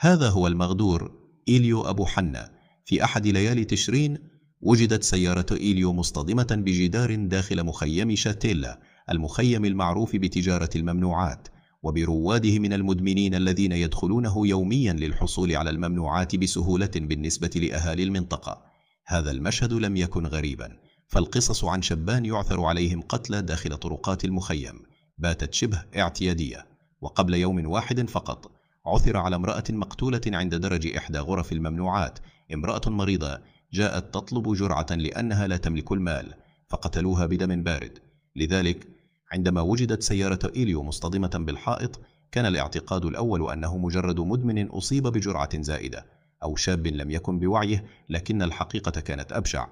هذا هو المغدور إيليو أبو حنا. في أحد ليالي تشرين وجدت سيارة إيليو مصطدمة بجدار داخل مخيم شاتيلا، المخيم المعروف بتجارة الممنوعات وبرواده من المدمنين الذين يدخلونه يوميا للحصول على الممنوعات بسهولة بالنسبة لأهالي المنطقة. هذا المشهد لم يكن غريبا، فالقصص عن شبان يعثر عليهم قتلى داخل طرقات المخيم باتت شبه اعتيادية. وقبل يوم واحد فقط عثر على امرأة مقتولة عند درج إحدى غرف الممنوعات، امرأة مريضة جاءت تطلب جرعة لأنها لا تملك المال، فقتلوها بدم بارد. لذلك عندما وجدت سيارة إيليو مصطدمة بالحائط، كان الاعتقاد الأول أنه مجرد مدمن أصيب بجرعة زائدة أو شاب لم يكن بوعيه، لكن الحقيقة كانت أبشع.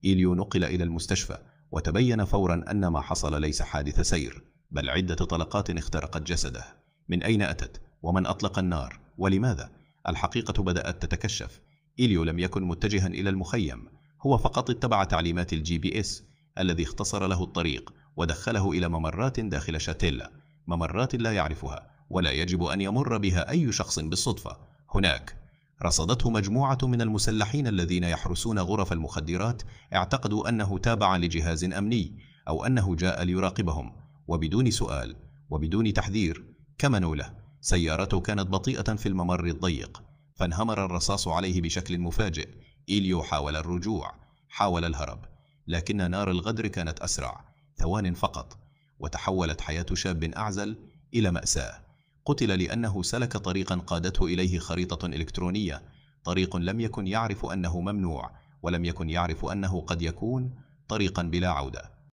إيليو نقل إلى المستشفى، وتبين فورا أن ما حصل ليس حادث سير، بل عدة طلقات اخترقت جسده. من أين أتت؟ ومن أطلق النار؟ ولماذا؟ الحقيقة بدأت تتكشف. إيليو لم يكن متجها إلى المخيم، هو فقط اتبع تعليمات الGPS الذي اختصر له الطريق ودخله إلى ممرات داخل شاتيلا، ممرات لا يعرفها ولا يجب أن يمر بها أي شخص بالصدفة. هناك رصدته مجموعة من المسلحين الذين يحرسون غرف المخدرات، اعتقدوا أنه تابع لجهاز أمني أو أنه جاء ليراقبهم، وبدون سؤال وبدون تحذير كمنوا له. سيارته كانت بطيئة في الممر الضيق، فانهمر الرصاص عليه بشكل مفاجئ. إيليو حاول الرجوع، حاول الهرب، لكن نار الغدر كانت أسرع. ثوان فقط وتحولت حياة شاب أعزل إلى مأساة. قتل لأنه سلك طريقا قادته إليه خريطة إلكترونية، طريق لم يكن يعرف أنه ممنوع، ولم يكن يعرف أنه قد يكون طريقا بلا عودة.